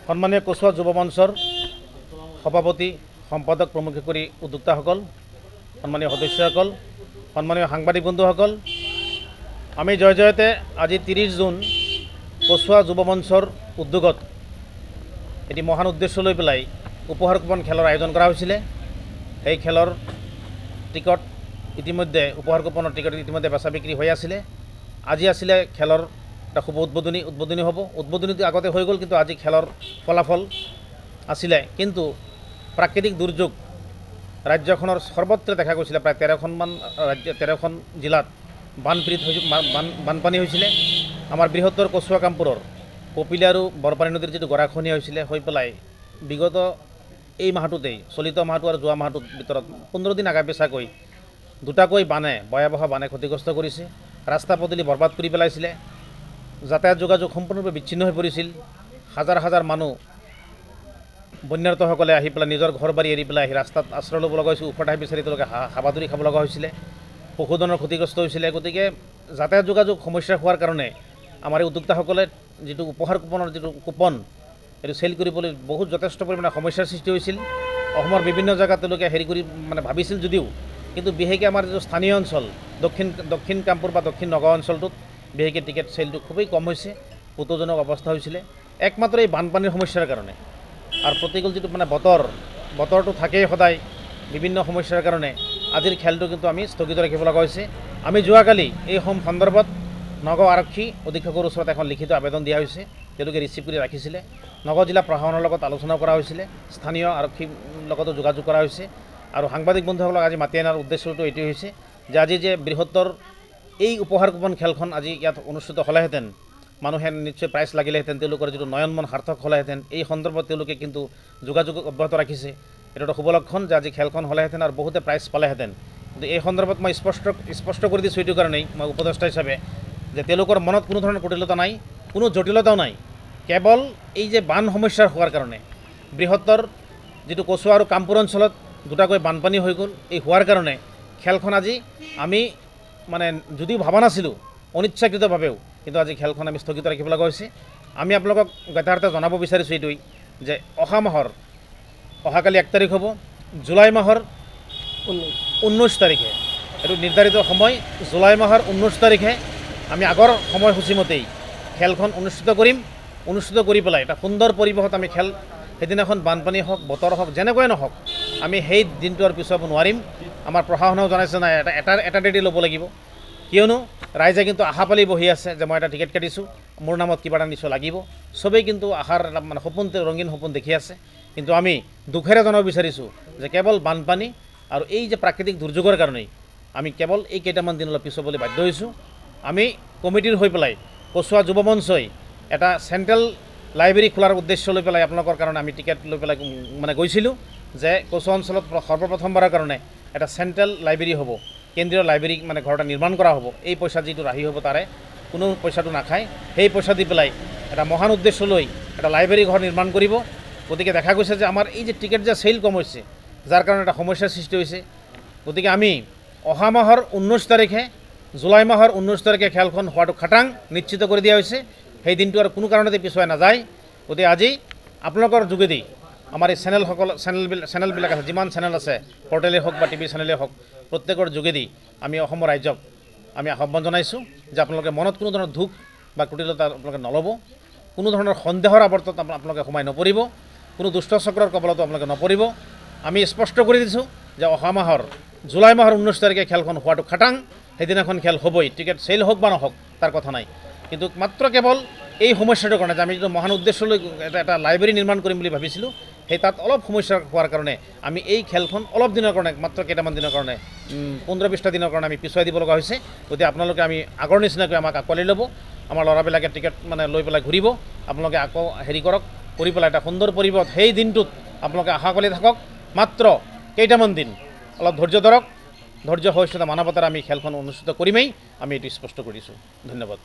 সন্মানীয় কচুৱা যুৱ মঞ্চৰ সভাপতি সম্পাদক প্ৰমুখ কৰি উদ্যোক্তাসকল, সন্মানীয় সদস্যসকল, সন্মানীয় সাংবাদিক বন্ধুসকল, আমি জয়তে আজি 30 জুন কচুৱা যুৱ মঞ্চৰ উদ্যোগত এটি মহান উদ্দেশ্য লৈ পেলাই উপহাৰ কুপন খেলৰ আয়োজন কৰা হৈছিলে। এই খেলৰ টিকট ইতিমধ্যে উপহাৰ কুপনৰ টিকট ইতিমধ্যে বেচা বিক্ৰী হৈ আছিলে। আজি আছিলে খেলৰ এটা শুভ উদ্বোধনী হ'ব। উদ্বোধনীটো আগতে হৈ গ'ল, কিন্তু আজি খেলৰ ফলাফল আছিলে। কিন্তু প্ৰাকৃতিক দুৰ্যোগ ৰাজ্যখনৰ সৰ্বত্ৰ দেখা গৈছিলে। প্ৰায় 13খন জিলাত বানপানী হৈছিলে। আমাৰ বৃহত্তৰ কচুৱা কামপুৰৰ কপিলী আৰু বৰপানী নদীৰ যিটো গৰাখহনীয়া হৈছিলে, হৈ পেলাই বিগত এই মাহটোতেই, চলিত মাহটো আৰু যোৱা মাহটোৰ ভিতৰত 15 দিন আগা পিছাকৈ দুটাকৈ ভয়াৱহ বানে ক্ষতিগ্ৰস্ত কৰিছে। ৰাস্তা পদূলি বৰবাদ কৰি পেলাইছিলে। যাতায়াত যোগাযোগ সম্পূৰ্ণৰূপে বিচ্ছিন্ন হৈ পৰিছিল। হাজাৰ হাজাৰ মানুহ বন্যাৰ্তসকলে আহি পেলাই নিজৰ ঘৰ বাৰী এৰি পেলাই আহি ৰাস্তাত আশ্ৰয় ল'ব লগা হৈছিল। ওখ ঠাই বিচাৰি তেওঁলোকে হাবাথুৰি খাব লগা হৈছিলে। পশুধনৰ ক্ষতিগ্ৰস্ত হৈছিলে। গতিকে যাতায়াত যোগাযোগ সমস্যা হোৱাৰ কাৰণে আমাৰ এই উদ্যোক্তাসকলে যিটো উপহাৰ কুপনৰ যিটো কুপন, এইটো চেল কৰিবলৈ বহুত যথেষ্ট পৰিমাণে সমস্যাৰ সৃষ্টি হৈছিল। অসমৰ বিভিন্ন জেগাত তেওঁলোকে হেৰি কৰি ভাবিছিল যদিও, কিন্তু বিশেষকৈ আমাৰ যিটো স্থানীয় অঞ্চল দক্ষিণ কামপুৰ বা দক্ষিণ নগাঁও অঞ্চলটোত বিশেষকৈ টিকেট চেলটো খুবেই কম হৈছে। উত্তেজনক অৱস্থা হৈছিলে একমাত্ৰ এই বানপানীৰ সমস্যাৰ কাৰণে। আৰু প্ৰতিকূল যিটো বতৰটো থাকেই সদায় বিভিন্ন সমস্যাৰ কাৰণে আজিৰ খেলটো কিন্তু আমি স্থগিত ৰাখিব লগা হৈছে। আমি যোৱাকালি এই সন্দৰ্ভত নগাঁও আৰক্ষী অধীক্ষকৰ ওচৰত এখন লিখিত আবেদন দিয়া হৈছে। তেওঁলোকে ৰিচিভ কৰি ৰাখিছিলে। নগাঁও জিলা প্ৰশাসনৰ লগত আলোচনা কৰা হৈছিলে। স্থানীয় আৰক্ষীৰ লগতো যোগাযোগ কৰা হৈছে। আৰু সাংবাদিক বন্ধুসকলক আজি মাতি অনাৰ উদ্দেশ্যটো এইটোৱেই হৈছে যে আজি যে বৃহত্তৰ এই উপহাৰ কুপন খেলখন আজি ইয়াত অনুষ্ঠিত হ'লেহেঁতেন, মানুহে নিশ্চয় প্ৰাইজ লাগিলেহেঁতেন, তেওঁলোকৰ যিটো নয়নমন সাৰ্থক হ'লেহেঁতেন। এই সন্দৰ্ভত তেওঁলোকে কিন্তু যোগাযোগ অব্যাহত ৰাখিছে। এইটো এটা শুভ লক্ষণ যে আজি খেলখন হ'লেহেঁতেন আৰু বহুতে প্ৰাইজ পালেহেঁতেন। কিন্তু এই সন্দৰ্ভত মই স্পষ্ট কৰি দিছোঁ এইটো কাৰণেই, মই উপদেষ্টা হিচাপে, যে তেওঁলোকৰ মনত কোনো ধৰণৰ কুটিলতা নাই, কোনো জটিলতাও নাই। কেৱল এই যে বান সমস্যাৰ হোৱাৰ কাৰণে বৃহত্তৰ যিটো কচুৱা আৰু কামপুৰ অঞ্চলত দুটাকৈ বানপানী হৈ গ'ল, এই হোৱাৰ কাৰণে খেলখন আজি আমি যদিও ভবা নাছিলোঁ, অনিচ্ছাকৃতভাৱেও, কিন্তু আজি খেলখন আমি স্থগিত ৰাখিব লগা হৈছে। আমি আপোনালোকক যথাৰ্থ জনাব বিচাৰিছোঁ এইটোৱেই যে অহাকালি 1 তাৰিখ হ'ব, জুলাই মাহৰ 19 তাৰিখে, এইটো নিৰ্ধাৰিত সময়, জুলাই মাহৰ 19 তাৰিখে আমি আগৰ সময়সূচীমতেই খেলখন অনুষ্ঠিত কৰিম। অনুষ্ঠিত কৰি পেলাই এটা সুন্দৰ পৰিৱেশত আমি খেল, সেইদিনাখন বানপানী হওক, বতৰ হওক, যেনেকুৱাই নহওক, আমি সেই দিনটো আৰু পিছুৱাব নোৱাৰিম। আমাৰ প্ৰশাসনেও জনাইছে নাই এটা ডেটে ল'ব লাগিব, কিয়নো ৰাইজে কিন্তু আশা পালি বহি আছে যে মই এটা টিকেট কাটিছোঁ, মোৰ নামত কিবা এটা নিশ্চয় লাগিব। চবেই কিন্তু আশাৰ সপোন, ৰঙীন সপোন দেখি আছে। কিন্তু আমি দুখেৰে জনাব বিচাৰিছোঁ যে কেৱল বানপানী আৰু এই যে প্ৰাকৃতিক দুৰ্যোগৰ কাৰণেই আমি কেৱল এই কেইটামান দিনলৈ পিছুৱাবলৈ বাধ্য হৈছোঁ। আমি কমিটিৰ হৈ পেলাই কচুৱা যুৱ মঞ্চই এটা চেণ্ট্ৰেল লাইব্ৰেৰী খোলাৰ উদ্দেশ্য লৈ পেলাই আপোনালোকৰ কাৰণে আমি টিকেট লৈ পেলাই গৈছিলোঁ যে কচুৱা অঞ্চলত সৰ্বপ্ৰথমবাৰৰ কাৰণে এটা চেণ্ট্ৰেল লাইব্ৰেৰী হ'ব, কেন্দ্ৰীয় লাইব্ৰেৰী ঘৰ এটা নিৰ্মাণ কৰা হ'ব। এই পইচা যিটো ৰাহি হ'ব তাৰে কোনো পইচাটো নাখায়, সেই পইচা দি পেলাই এটা মহান উদ্দেশ্য লৈ এটা লাইব্ৰেৰী ঘৰ নিৰ্মাণ কৰিব। গতিকে দেখা গৈছে যে আমাৰ এই যে টিকেট যে চেল কম হৈছে, যাৰ কাৰণে এটা সমস্যাৰ সৃষ্টি হৈছে। গতিকে আমি অহা মাহৰ 19 তাৰিখে, জুলাই মাহৰ 19 তাৰিখে খেলখন হোৱাটো খাটাং নিশ্চিত কৰি দিয়া হৈছে। সেই দিনটো আৰু কোনো কাৰণতে পিছুৱাই নাযায়। গতিকে আজি আপোনালোকৰ যোগেদি আমাৰ এই চেনেলবিলাক আছে, যিমান চেনেল আছে, পৰ্টেলেই হওক বা টিভি চেনেলেই হওক, প্ৰত্যেকৰ যোগেদি আমি অসমৰ ৰাইজক আমি আহ্বান জনাইছোঁ যে আপোনালোকে মনত কোনো ধৰণৰ দুখ বা কুটিলতা আপোনালোকে নল'ব, কোনো ধৰণৰ সন্দেহৰ আৱৰ্তত আপোনালোকে সোমাই নপৰিব, কোনো দুষ্ট চক্ৰৰ কবলতো আপোনালোকে নপৰিব। আমি স্পষ্ট কৰি দিছোঁ যে অহা মাহৰ জুলাই মাহৰ 19 তাৰিখে খেলখন হোৱাটো খাটাং, সেইদিনাখন খেল হ'বই। টিকেট চেল হওক বা নহওক তাৰ কথা নাই, কিন্তু মাত্ৰ কেৱল এই সমস্যাটোৰ কাৰণে যে আমি যিটো মহান উদ্দেশ্য লৈ এটা লাইব্ৰেৰী নিৰ্মাণ কৰিম বুলি ভাবিছিলোঁ, সেই তাত অলপ সমস্যা হোৱাৰ কাৰণে আমি এই খেলখন অলপ দিনৰ কাৰণে, মাত্ৰ কেইটামান দিনৰ কাৰণে, 15-20টা দিনৰ কাৰণে আমি পিছুৱাই দিব লগা হৈছে। গতিকে আপোনালোকে আমি আগৰ নিচিনাকৈ আমাক আঁকোৱালি ল'ব, আমাৰ ল'ৰাবিলাকে টিকেট লৈ পেলাই ঘূৰিব, আপোনালোকে আকৌ হেৰি কৰি পেলাই এটা সুন্দৰ পৰিৱেশত সেই দিনটোত আপোনালোকে আশা কৰি থাকক। মাত্ৰ কেইটামান দিন, অলপ ধৈৰ্য ধৰক, ধৈৰ্য সহিষ্ণুতা মানৱতাৰ আমি খেলখন অনুষ্ঠিত কৰিমেই, আমি এইটো স্পষ্ট কৰিছোঁ। ধন্যবাদ।